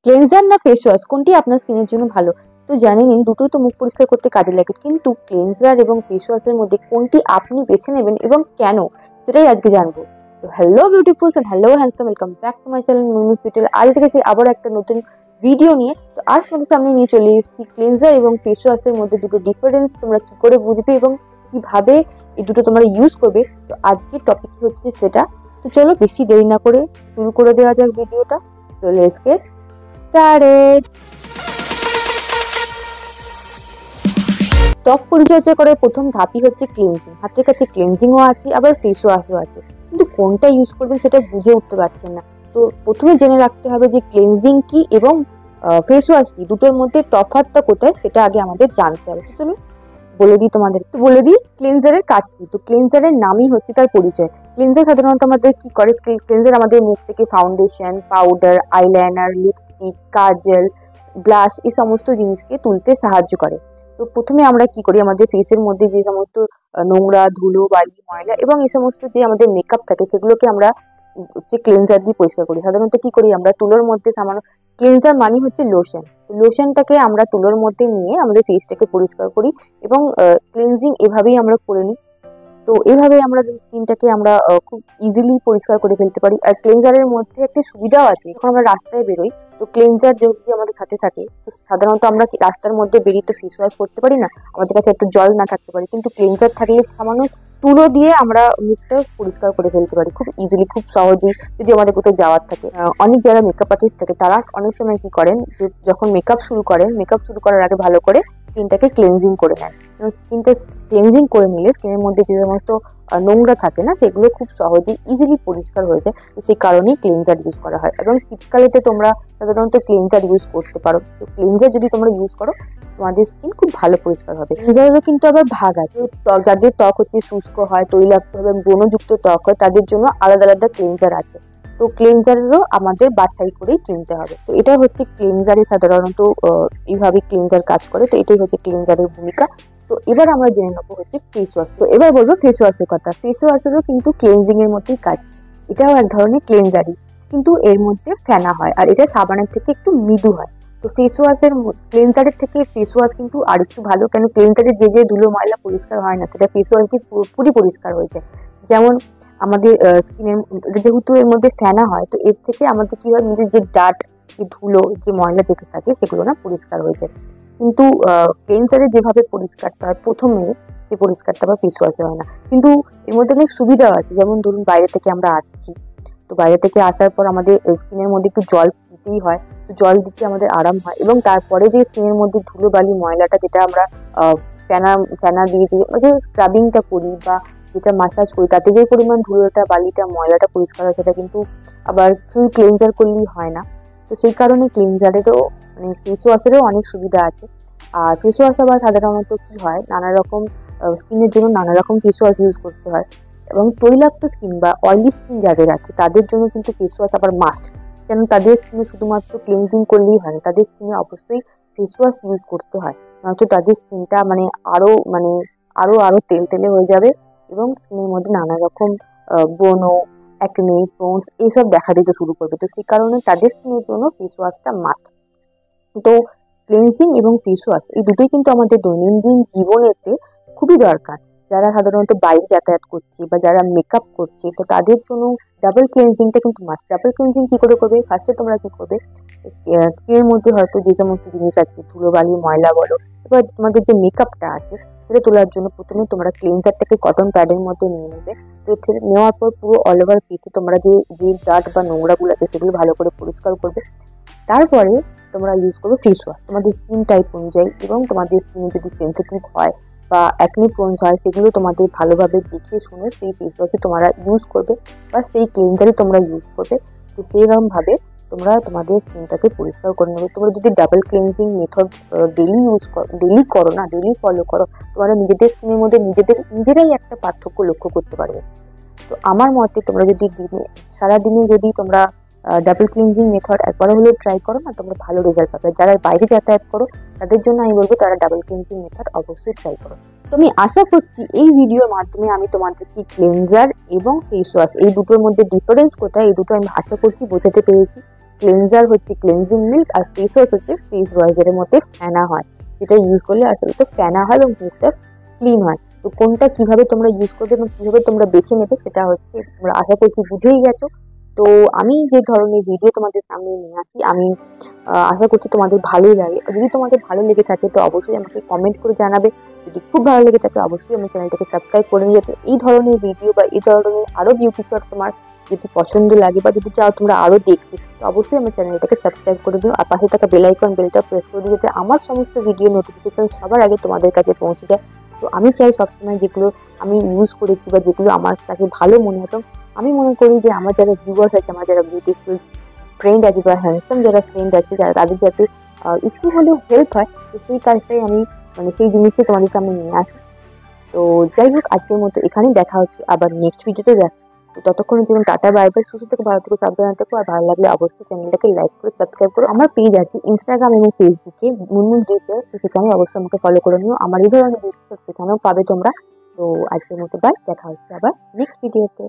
Cleanser না face wash কোনটি আপনার স্কিনের জন্য ভালো? তো জানি নিন দুটোই তো মুখ পরিষ্কার করতে কাজে লাগে, কিন্তু ক্লেনজার এবং ফেস ওয়াশের মধ্যে কোনটি আপনি বেছে নেবেন এবং কেন, সেটাই আজকে জানবো। তো hello beautifuls and hello handsome, welcome back to my channel মুনমুস বিউটিফুল। আজ থেকে আবার একটা নতুন ভিডিও নিয়ে। তো আজ তোমাদের সামনে নিয়ে চলে এসেছি ক্লেনজার এবং ফেস ওয়াশের মধ্যে দুটো ডিফারেন্স তোমরা কি করে বুঝবে এবং কিভাবে এই দুটো তোমরা ইউজ করবে। তো আজকের টপিক হচ্ছে সেটা। তো চলো বেশি দেরি না করে শুরু করে দেওয়া যাক ভিডিওটা। তো লেটস গেট স্টার্টেড। ত্বক পরিচর্যা করার প্রথম ধাপই হচ্ছে ক্লিনজিং। হাতের কাছে ক্লিনজিংও আছে, আবার ফেস ওয়াশও আছে, কিন্তু কোনটা ইউজ করবেন সেটা বুঝে উঠতে পারছেন না। তো প্রথমে জেনে রাখতে হবে যে ক্লিনজিং কি এবং ফেস ওয়াশ কি, দুটোর মধ্যে তফাৎটা কোথায় সেটা আগে আমাদের জানতে হবে। তো বলে দিই তোমাদের, তো বলে দিই ক্লিনজারের কাজ কি। তো ক্লিনজারের নামই হচ্ছে তার পরিচয়। ক্লিনজার সাধারণত আমাদের কি করে, ক্লিনজার আমাদের মুখ থেকে ফাউন্ডেশন, পাউডার, আইলাইনার, লিপস্টিক, কাজল, ব্লাশ এই সমস্ত জিনিসকে তুলতে সাহায্য করে। তো প্রথমে আমরা কি করি, আমাদের ফেসের মধ্যে যে সমস্ত নোংরা, ধুলো, বালি, ময়লা এবং এই সমস্ত যে আমাদের মেকআপ থাকে সেগুলোকে আমরা হচ্ছে ক্লিনজার দিয়ে পরিষ্কার করি। সাধারণত কি করি আমরা, তুলোর মধ্যে সামান্য, ক্লিনজার মানে হচ্ছে লোশন, লোশনটাকে আমরা তুলোর মধ্যে নিয়ে আমাদের ফেসটাকে পরিষ্কার করি এবং ক্লিনজিং এভাবেই আমরা করে নিই। তো এভাবে আমরা স্কিনটাকে আমরা খুব ইজিলি পরিষ্কার করে ফেলতে পারি। আর ক্লিনজারের মধ্যে একটা সুবিধাও আছে, যখন আমরা রাস্তায় বেরোই তো ক্লিনজার যদি আমাদের সাথে থাকে, তো সাধারণত আমরা রাস্তার মধ্যে বেরিয়ে তো ফেস ওয়াশ করতে পারি না, আমাদের কাছে একটু জল না থাকতে পারে, কিন্তু ক্লিনজার থাকলে সামান্য তুলো দিয়ে আমরা মুখটা পরিষ্কার করে ফেলতে পারি খুব ইজিলি, খুব সহজেই। যদি আমাদের কোথাও যাওয়ার থাকে, অনেক যারা মেকআপ আর্টিস্ট থাকে তারা অনেক সময় কি করেন, যখন মেকআপ শুরু করার আগে ভালো করে স্কিনটাকে ক্লিনজিং করে নেন। স্কিনটা ক্লিনজিং করে নিলে স্কিনের মধ্যে যে সমস্ত নোংরা থাকে না সেগুলো খুব সহজেই ইজিলি পরিষ্কার হয়ে যায়। তো সেই কারণেই ক্লিনজার ইউজ করা হয়। এবং শীতকালেতে তোমরা সাধারণত ক্লিনজার ইউজ করতে পারো। তো ক্লিনজার যদি তোমরা ইউজ করো তোমাদের স্কিন খুব ভালো পরিষ্কার হবে। ক্লিনজারেরও কিন্তু আবার ভাগ আছে। যাদের ত্বক হচ্ছে শুষ্ক হয়, তৈলাক্ত হবে, ব্রণযুক্ত ত্বক হয়, তাদের জন্য আলাদা আলাদা ক্লিনজার আছে। তো ক্লিনজারেরও আমাদের বাছাই করেই কিনতে হবে। তো এটা হচ্ছে ক্লিনজারে সাধারণত এইভাবে ক্লিনজার কাজ করে। তো এটাই হচ্ছে ক্লিনজারের ভূমিকা। তো এবার আমরা জেনে নেবো হচ্ছে ফেস ওয়াশ। তো এবার বলবো ফেস ওয়াশের কথা। ফেস ওয়াশেরও কিন্তু ক্লিনজিং এর মধ্যেই কাজ। এটাও এক ধরনের ক্লিনজারই, কিন্তু এর মধ্যে ফেনা হয় আর এটা সাবানের থেকে একটু মৃদু হয়। তো ফেস ওয়াশের ক্লিনজারের থেকে ফেস ওয়াশ কিন্তু আর একটু ভালো, কেন ক্লিনজারে যে ধুলো ময়লা পরিষ্কার হয় না সেটা ফেস ওয়াশ দিয়ে পুরোপুরি পরিষ্কার হয়ে যায়। যেমন আমাদের স্কিনের যেহেতু এর মধ্যে ফেনা হয়, তো এর থেকে আমাদের কি হয়, নিজের যে ডার্ট, যে ধুলো, যে ময়লা থেকে থাকে সেগুলো না পরিষ্কার হয়ে যায়। কিন্তু ক্লিনজারে যেভাবে পরিষ্কারটা হয় প্রথমে, সেই পরিষ্কারটা আবার ফেস ওয়াশে হয় না। কিন্তু এর মধ্যে অনেক সুবিধাও আছে। যেমন ধরুন বাইরে থেকে আমরা আসছি, তো বাইরে থেকে আসার পর আমাদের স্কিনের মধ্যে একটু জল দিতেই হয়। তো জল দিতে আমাদের আরাম হয় এবং তারপরে যে স্কিনের মধ্যে ধুলো বালি ময়লাটা, যেটা আমরা ফেনা ফেনা দিয়ে যে স্ক্রাবিংটা করি বা যেটা মাসাজ করি, তাতে যে পরিমাণ ধুলোটা, বালিটা, ময়লাটা পরিষ্কার হয় সেটা কিন্তু আবার শুধু ক্লিনজার করলেই হয় না। তো সেই কারণে ক্লিনজারেরও মানে ফেস ওয়াশেরও অনেক সুবিধা আছে। আর ফেস ওয়াশ আবার সাধারণত কি হয়, নানা রকম স্কিনের জন্য নানা রকম ফেস ওয়াশ ইউজ করতে হয়। এবং তৈলাক্ত স্কিন বা অয়েলি স্কিন যাদের আছে তাদের জন্য কিন্তু ফেস ওয়াশ আবার মাস্ট, কেন তাদের স্কিনে শুধুমাত্র ক্লিনজিং করলেই হয় না, তাদের স্কিনে অবশ্যই ফেস ওয়াশ ইউজ করতে হয়, নয়তো তাদের স্কিনটা আরো তেলতেলে হয়ে যাবে এবং স্কিনের মধ্যে নানা রকম ব্রণ, অ্যাকনে, পোন্স এইসব দেখা দিতে শুরু করবে। তো সেই কারণে তাদের স্কিনের জন্য ফেস ওয়াশটা মাস্ট। তো ক্লিনজিং এবং ফেস ওয়াশ এই দুটোই কিন্তু আমাদের দৈনন্দিন জীবনেতে খুবই দরকার। যারা সাধারণত বাইরে যাতায়াত করছে বা যারা মেকআপ করছে, তো তাদের জন্য ডাবল ক্লিনজিংটা কিন্তু মাস্ট। ডাবল ক্লিনজিং কি করে করবে, ফার্স্টে তোমরা কি করবে, স্কিনের মধ্যে হয়তো যে সমস্ত জিনিস আছে, ধুলোবালি, ময়লা বলো, এবার তোমাদের যে মেকআপটা আছে সেটা তোলার জন্য প্রথমে তোমরা ক্লিনজারটাকে কটন প্যাডের মধ্যে নিয়ে নেবে। তো নেওয়ার পর পুরো অল ওভার ফেসে তোমরা যে ডার্ট বা নোংরাগুলো আছে সেগুলো ভালো করে পরিষ্কার করবে। তারপরে তোমরা ইউজ করবে ফেস ওয়াশ তোমাদের স্কিন টাইপ অনুযায়ী, এবং তোমাদের স্কিন যদি সেন্সিটিভ হয় বা অ্যাকনি প্রোনস হয় সেগুলো তোমাদের ভালোভাবে দেখে শুনে সেই ফেস ওয়াশে তোমরা ইউজ করবে বা সেই ক্লিনজারই তোমরা ইউজ করবে। তো সেইরকম ভাবে তোমরা তোমাদের স্কিনটাকে পরিষ্কার করে নেবে। তোমরা যদি ডাবল ক্লিনজিং মেথড ডেলি করো না, ডেলি ফলো করো, তোমরা নিজেদের স্কিনের মধ্যে নিজেরাই একটা পার্থক্য লক্ষ্য করতে পারবে। তো আমার মতে তোমরা যদি সারাদিনে যদি তোমরা ডাবল ক্লিনজিং মেথড একবার হলেও ট্রাই করো না, তোমরা ভালো রেজাল্ট পাবে। যারা বাইরে যাতায়াত করো তাদের জন্য আমি বলবো তারা ডাবল ক্লিনজিং মেথড অবশ্যই ট্রাই করো। তো আমি আশা করছি এই ভিডিওর মাধ্যমে আমি তোমাদেরকে ক্লিনজার এবং ফেস ওয়াশ এই দুটোর মধ্যে ডিফারেন্স কোথায়, এই দুটো আমি আশা করছি বোঝাতে পেরেছি। ক্লেনজার হচ্ছে ক্লেনজিং মিল্ক, আর ফেস ওয়াশ হচ্ছে ফেস ওয়াশ, যেটার মধ্যে ফেনা হয়, যেটা ইউজ করলে আসলে তো ফেনা হয় এবং মুখটা ক্লিন হয়। তো কোনটা কিভাবে তোমরা ইউজ করবে এবং কিভাবে তোমরা বেছে নেবে সেটা হচ্ছে তোমরা আশা করছি বুঝেই গেছো। তো আমি যে ধরনের ভিডিও তোমাদের সামনে নিয়ে আসি, আমি আশা করছি তোমাদের ভালোই লাগে। যদি তোমাদের ভালো লেগে থাকে তো অবশ্যই আমাকে কমেন্ট করে জানাবে। যদি খুব ভালো লেগে থাকে অবশ্যই আমার চ্যানেলটাকে সাবস্ক্রাইব করে নিয়ে যাতে এই ধরনের ভিডিও বা এই ধরনের আরো বিউটি শট তোমার যদি পছন্দ লাগে বা যদি চাও তোমরা আরো দেখতে, তো অবশ্যই আমার চ্যানেলটাকে সাবস্ক্রাইব করে দিও আর পাশে থাকা বেল আইকন বেলটা প্রেস করে দিও যাতে আমার সমস্ত ভিডিও নোটিফিকেশন সবার আগে তোমাদের কাছে পৌঁছে যায়। তো আমি চাই সবসময় যেগুলো আমি ইউজ করেছি বা যেগুলো আমার কাছে ভালো মনে হতো, আমি মনে করি যে আমার যারা ভিউয়ার্স আছে, আমার যারা বিউটিফুল ফ্রেন্ড আছে বা হ্যান্ডসাম যারা ফ্রেন্ড আছে, যারা তাদের যাতে একটু হলেও হেল্প হয়, তো সেই কাজটাই আমি মানে সেই জিনিসটাই তোমাদের সামনে নিয়ে আসি। তো যাই হোক, আজকের মতো এখানেই দেখা হচ্ছে আবার নেক্সট ভিডিওতে তো ততক্ষণের জন্য টাটা বাই বাই, সুস্থ থেকে ভালো থেকে সাবধানে থেকো। আর ভালো লাগলে অবশ্যই চ্যানেলটাকে লাইক করে সাবস্ক্রাইব করো। আমার পেজ আছে ইনস্টাগ্রাম এবং ফেসবুকে মুনমুন ডিজিটাল, তো সেখানে অবশ্যই আমাকে ফলো করে নিও। আমার এই ধরনের ভিডিও সেখানেও পাবে তোমরা। তো আজকের মতো বাই, দেখা হচ্ছে আবার নেক্সট ভিডিওতে।